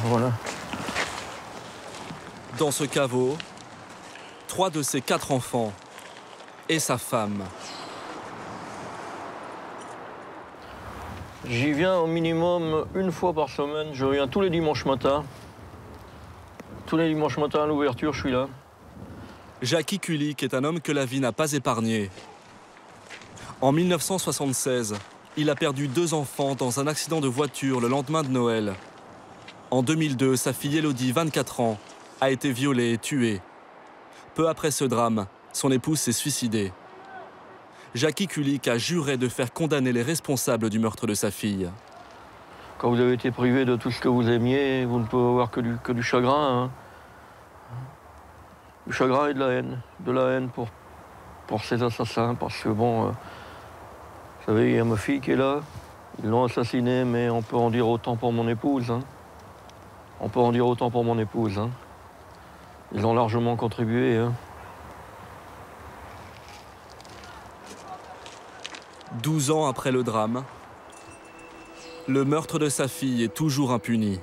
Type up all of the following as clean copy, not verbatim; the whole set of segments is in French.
voilà. Dans ce caveau, 3 de ses 4 enfants et sa femme. J'y viens au minimum 1 fois par semaine. Je viens tous les dimanches matins. Tous les dimanches matins à l'ouverture, je suis là. Jackie Kulik est un homme que la vie n'a pas épargné. En 1976, il a perdu 2 enfants dans un accident de voiture le lendemain de Noël. En 2002, sa fille Elodie, 24 ans, a été violée et tuée. Peu après ce drame, son épouse s'est suicidée. Jackie Kulik a juré de faire condamner les responsables du meurtre de sa fille. Quand vous avez été privé de tout ce que vous aimiez, vous ne pouvez avoir que du chagrin. Hein. Du chagrin et de la haine. De la haine pour ces assassins, parce que bon, vous savez, il y a ma fille qui est là. Ils l'ont assassinée, mais on peut en dire autant pour mon épouse. Hein. On peut en dire autant pour mon épouse. Hein. Ils ont largement contribué. Hein. 12 ans après le drame, le meurtre de sa fille est toujours impuni.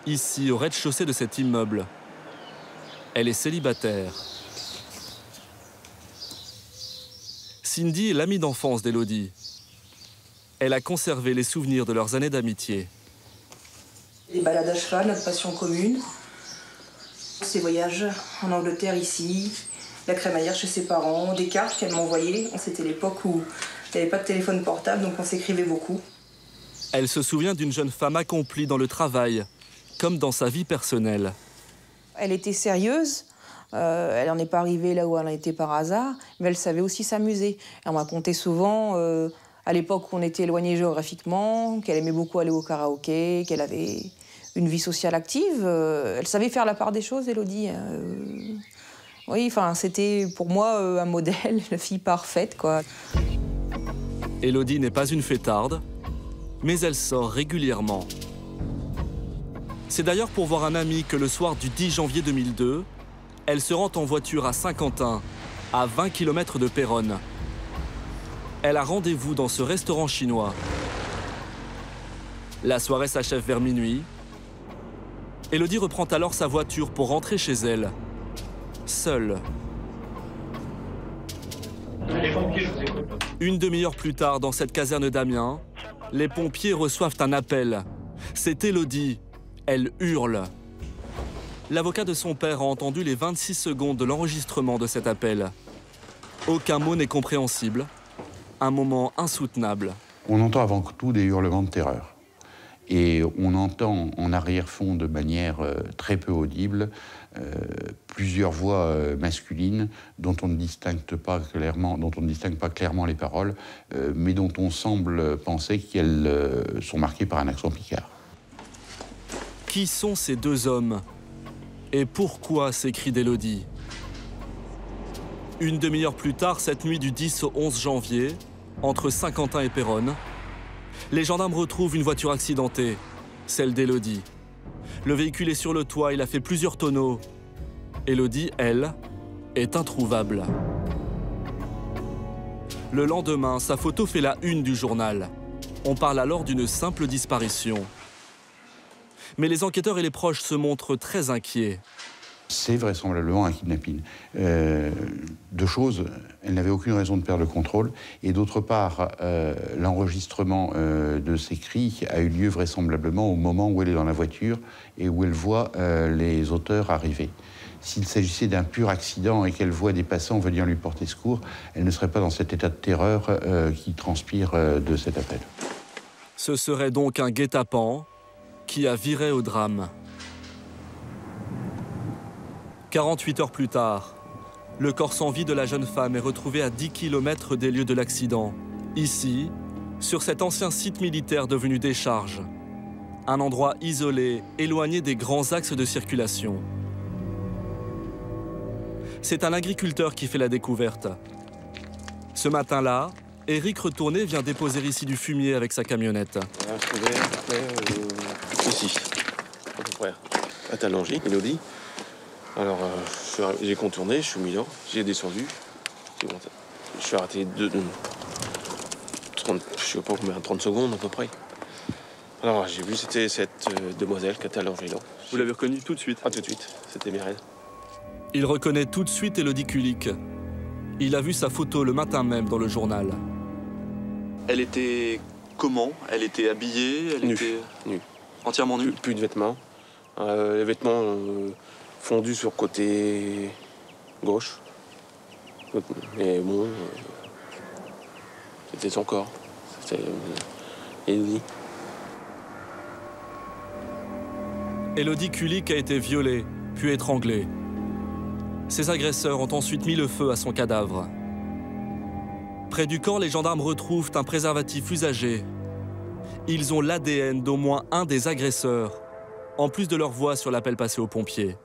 Ici, au rez-de-chaussée de cet immeuble. Elle est célibataire. Cindy est l'amie d'enfance d'Elodie. Elle a conservé les souvenirs de leurs années d'amitié. Les balades à cheval, notre passion commune. Ses voyages en Angleterre ici, la crémaillère chez ses parents, des cartes qu'elle m'envoyait. C'était l'époque où il n'y avait pas de téléphone portable, donc on s'écrivait beaucoup. Elle se souvient d'une jeune femme accomplie dans le travail, comme dans sa vie personnelle. Elle était sérieuse, elle n'en est pas arrivée là où elle en était par hasard, mais elle savait aussi s'amuser. Elle m'a raconté souvent, à l'époque où on était éloignés géographiquement, qu'elle aimait beaucoup aller au karaoké, qu'elle avait une vie sociale active. Elle savait faire la part des choses, Elodie. Oui, enfin, c'était pour moi un modèle, la fille parfaite, quoi. Elodie n'est pas une fêtarde, mais elle sort régulièrement. C'est d'ailleurs pour voir un ami que le soir du 10 janvier 2002, elle se rend en voiture à Saint-Quentin, à 20 km de Péronne. Elle a rendez-vous dans ce restaurant chinois. La soirée s'achève vers minuit. Elodie reprend alors sa voiture pour rentrer chez elle, seule. Une demi-heure plus tard, dans cette caserne d'Amiens, les pompiers reçoivent un appel. C'est Elodie. Elle hurle. L'avocat de son père a entendu les 26 secondes de l'enregistrement de cet appel. Aucun mot n'est compréhensible. Un moment insoutenable. On entend avant tout des hurlements de terreur. Et on entend en arrière-fond de manière très peu audible plusieurs voix masculines dont on ne distingue pas clairement les paroles, mais dont on semble penser qu'elles sont marquées par un accent picard. Qui sont ces 2 hommes? Et pourquoi ces cris d'Elodie? Une demi-heure plus tard, cette nuit du 10 au 11 janvier, entre Saint-Quentin et Péronne, les gendarmes retrouvent une voiture accidentée, celle d'Elodie. Le véhicule est sur le toit, il a fait plusieurs tonneaux. Elodie, elle, est introuvable. Le lendemain, sa photo fait la une du journal. On parle alors d'une simple disparition. Mais les enquêteurs et les proches se montrent très inquiets. C'est vraisemblablement un kidnapping. 2 choses, elle n'avait aucune raison de perdre le contrôle. Et d'autre part, l'enregistrement de ces cris a eu lieu vraisemblablement au moment où elle est dans la voiture et où elle voit les auteurs arriver. S'il s'agissait d'un pur accident et qu'elle voit des passants venir lui porter secours, elle ne serait pas dans cet état de terreur qui transpire de cet appel. Ce serait donc un guet-apens qui a viré au drame. 48 heures plus tard, le corps sans vie de la jeune femme est retrouvé à 10 km des lieux de l'accident. Ici, sur cet ancien site militaire devenu décharge. Un endroit isolé, éloigné des grands axes de circulation. C'est un agriculteur qui fait la découverte. Ce matin-là, Éric Retourné vient déposer ici du fumier avec sa camionnette. On a trouvé ici, à peu près, à Talangy, Élodie. Alors, j'ai contourné, je suis mis là, j'ai descendu. Je suis arrêté 30, je sais pas combien, 30 secondes à peu près. Alors, j'ai vu, c'était cette demoiselle qui était allongée là. Vous l'avez reconnue tout de suite? Ah, tout de suite, c'était Mireille. Il reconnaît tout de suite Élodie Kulik. Il a vu sa photo le matin même dans le journal. Elle était comment? Elle était habillée? Elle Nue. était Nue. entièrement nue? Plus de vêtements. Les vêtements fondus sur le côté gauche. Mais bon, c'était son corps. C'était Élodie. Élodie Kulik a été violée, puis étranglée. Ses agresseurs ont ensuite mis le feu à son cadavre. Près du corps, les gendarmes retrouvent un préservatif usagé. Ils ont l'ADN d'au moins un des agresseurs, en plus de leur voix sur l'appel passé aux pompiers.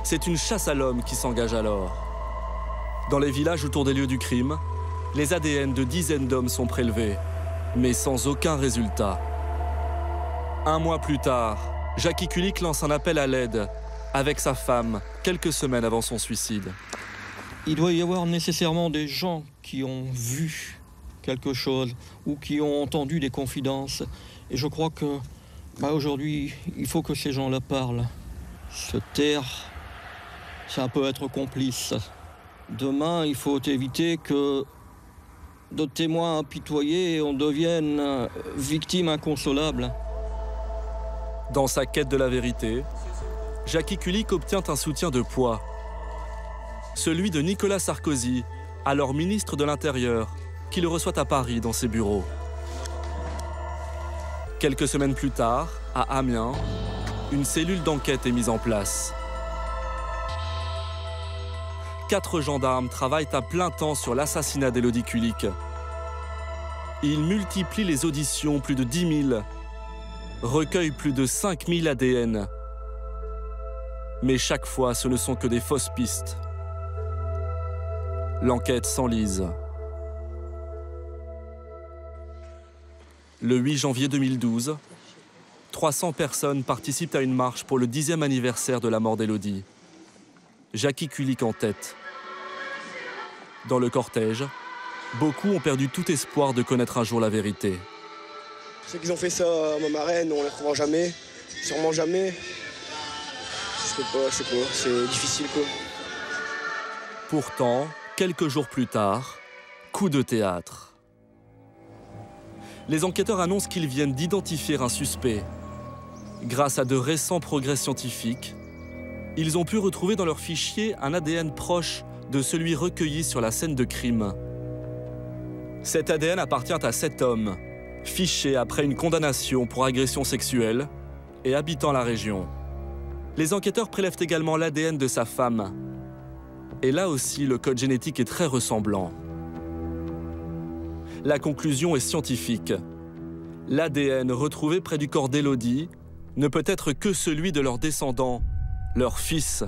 C'est une chasse à l'homme qui s'engage alors. Dans les villages autour des lieux du crime, les ADN de dizaines d'hommes sont prélevés, mais sans aucun résultat. Un mois plus tard, Jackie Kulik lance un appel à l'aide avec sa femme, quelques semaines avant son suicide. Il doit y avoir nécessairement des gens qui ont vu quelque chose ou qui ont entendu des confidences. Et je crois que aujourd'hui, il faut que ces gens-là parlent. Se taire, ça peut être complice. Demain, il faut éviter que de témoins apitoyés, on devienne victime inconsolable. Dans sa quête de la vérité, Jackie Kulik obtient un soutien de poids. Celui de Nicolas Sarkozy, alors ministre de l'Intérieur, qui le reçoit à Paris dans ses bureaux. Quelques semaines plus tard, à Amiens, une cellule d'enquête est mise en place. 4 gendarmes travaillent à plein temps sur l'assassinat d'Élodie Kulik. Ils multiplient les auditions, plus de 10 000, recueillent plus de 5 000 ADN. Mais chaque fois, ce ne sont que des fausses pistes. L'enquête s'enlise. Le 8 janvier 2012, 300 personnes participent à une marche pour le 10e anniversaire de la mort d'Élodie. Jackie Kulik en tête. Dans le cortège, beaucoup ont perdu tout espoir de connaître un jour la vérité. Ceux qui ont fait ça à ma marraine, on les retrouvera jamais, sûrement jamais. Je sais pas, c'est difficile quoi. Pourtant, quelques jours plus tard, coup de théâtre. Les enquêteurs annoncent qu'ils viennent d'identifier un suspect. Grâce à de récents progrès scientifiques, ils ont pu retrouver dans leur fichier un ADN proche de celui recueilli sur la scène de crime. Cet ADN appartient à 7 hommes, fichés après une condamnation pour agression sexuelle et habitant la région. Les enquêteurs prélèvent également l'ADN de sa femme. Et là aussi, le code génétique est très ressemblant. La conclusion est scientifique. L'ADN retrouvé près du corps d'Élodie ne peut être que celui de leur descendant, leur fils.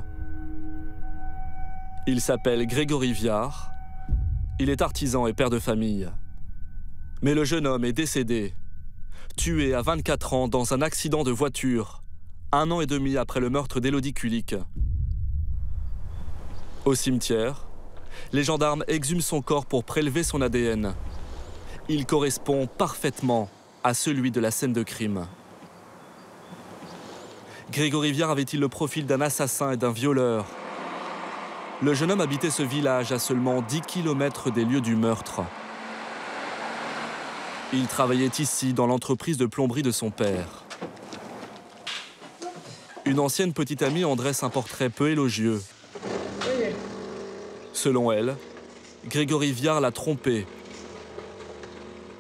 Il s'appelle Grégory Viard. Il est artisan et père de famille. Mais le jeune homme est décédé, tué à 24 ans dans un accident de voiture, 1 an et demi après le meurtre d'Élodie Kulik. Au cimetière, les gendarmes exhument son corps pour prélever son ADN. Il correspond parfaitement à celui de la scène de crime. Grégory Viard avait-il le profil d'un assassin et d'un violeur? Le jeune homme habitait ce village à seulement 10 km des lieux du meurtre. Il travaillait ici dans l'entreprise de plomberie de son père. Une ancienne petite amie en dresse un portrait peu élogieux. Selon elle, Grégory Viard l'a trompé.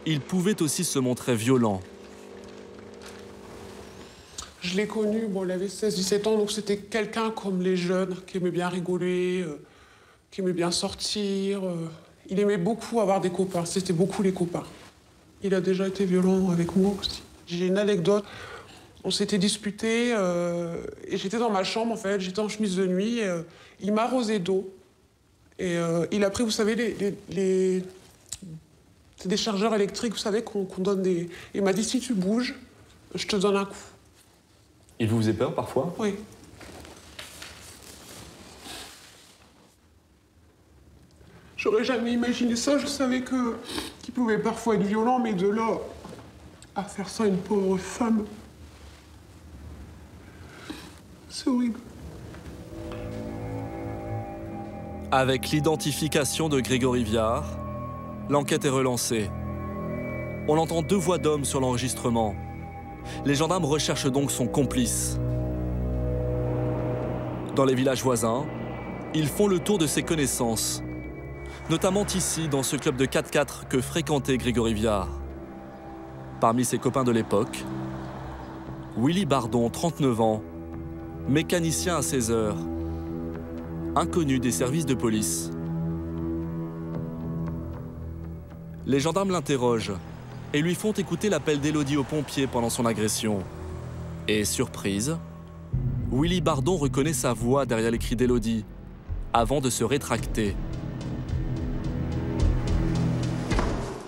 Il pouvait aussi se montrer violent. Je l'ai connu, bon, il avait 16-17 ans, donc c'était quelqu'un comme les jeunes, qui aimait bien rigoler, qui aimait bien sortir. Il aimait beaucoup avoir des copains, c'était beaucoup les copains. Il a déjà été violent avec moi aussi. J'ai une anecdote, on s'était disputés, et j'étais dans ma chambre, en fait, j'étais en chemise de nuit, et, il m'a arrosé d'eau. Et il a pris, vous savez, c'est des chargeurs électriques, vous savez, qu'on donne des... Il m'a dit, si tu bouges, je te donne un coup. Il vous faisait peur parfois? Oui. J'aurais jamais imaginé ça. Je savais qu'il pouvait parfois être violent, mais de là à faire ça à une pauvre femme, c'est horrible. Avec l'identification de Grégory Viard, l'enquête est relancée. On entend 2 voix d'hommes sur l'enregistrement. Les gendarmes recherchent donc son complice. Dans les villages voisins, ils font le tour de ses connaissances, notamment ici, dans ce club de 4x4 que fréquentait Grégory Viard. Parmi ses copains de l'époque, Willy Bardon, 39 ans, mécanicien à 16 heures, inconnu des services de police. Les gendarmes l'interrogent et lui font écouter l'appel d'Élodie aux pompiers pendant son agression. Et surprise, Willy Bardon reconnaît sa voix derrière les cris d'Élodie, avant de se rétracter.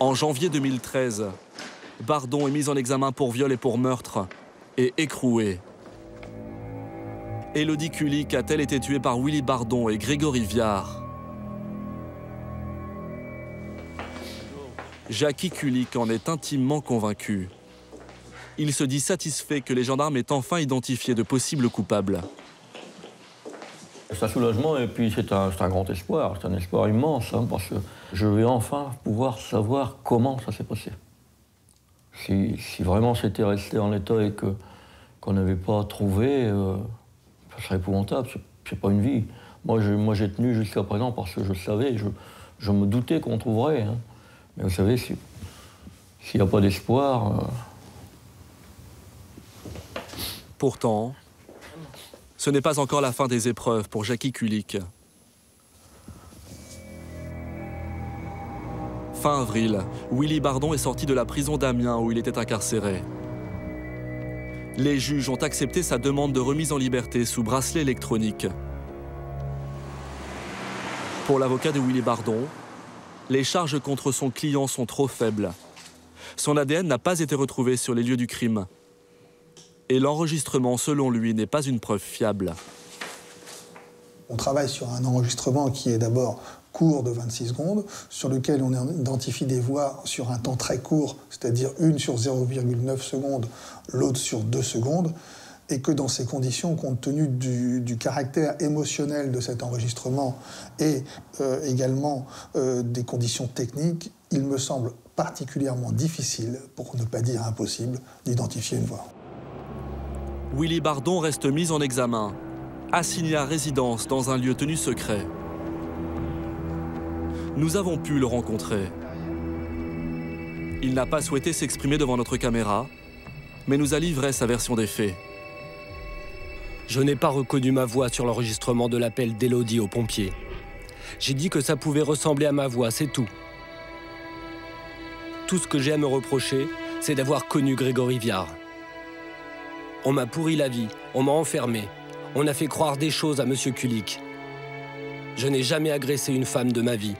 En janvier 2013, Bardon est mis en examen pour viol et pour meurtre, et écroué. Élodie Kulik a-t-elle été tuée par Willy Bardon et Grégory Viard? Jackie Kulik en est intimement convaincu. Il se dit satisfait que les gendarmes aient enfin identifié de possibles coupables. C'est un soulagement et puis c'est un grand espoir, c'est un espoir immense, hein, parce que je vais enfin pouvoir savoir comment ça s'est passé. Si vraiment c'était resté en l'état et qu'on n'avait pas trouvé, ça serait épouvantable, c'est pas une vie. Moi j'ai tenu jusqu'à présent parce que je savais, je me doutais qu'on trouverait. Hein. Mais vous savez, s'il n'y a pas d'espoir... Pourtant, ce n'est pas encore la fin des épreuves pour Jackie Kulik. Fin avril, Willy Bardon est sorti de la prison d'Amiens où il était incarcéré. Les juges ont accepté sa demande de remise en liberté sous bracelet électronique. Pour l'avocat de Willy Bardon, les charges contre son client sont trop faibles. Son ADN n'a pas été retrouvé sur les lieux du crime. Et l'enregistrement, selon lui, n'est pas une preuve fiable. On travaille sur un enregistrement qui est d'abord court de 26 secondes, sur lequel on identifie des voix sur un temps très court, c'est-à-dire une sur 0,9 secondes, l'autre sur 2 secondes, et que dans ces conditions, compte tenu du caractère émotionnel de cet enregistrement et également des conditions techniques, il me semble particulièrement difficile, pour ne pas dire impossible, d'identifier une voix. Willy Bardon reste mis en examen, assigné à résidence dans un lieu tenu secret. Nous avons pu le rencontrer. Il n'a pas souhaité s'exprimer devant notre caméra, mais nous a livré sa version des faits. Je n'ai pas reconnu ma voix sur l'enregistrement de l'appel d'Élodie aux pompiers. J'ai dit que ça pouvait ressembler à ma voix, c'est tout. Tout ce que j'ai à me reprocher, c'est d'avoir connu Grégory Viard. On m'a pourri la vie, on m'a enfermé, on a fait croire des choses à Monsieur Kulik. Je n'ai jamais agressé une femme de ma vie.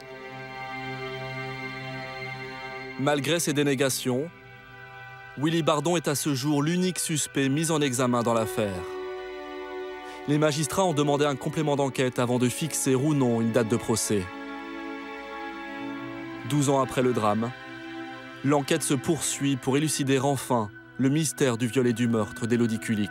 Malgré ces dénégations, Willy Bardon est à ce jour l'unique suspect mis en examen dans l'affaire. Les magistrats ont demandé un complément d'enquête avant de fixer ou non une date de procès. 12 ans après le drame, l'enquête se poursuit pour élucider enfin le mystère du viol et du meurtre d'Élodie Kulik.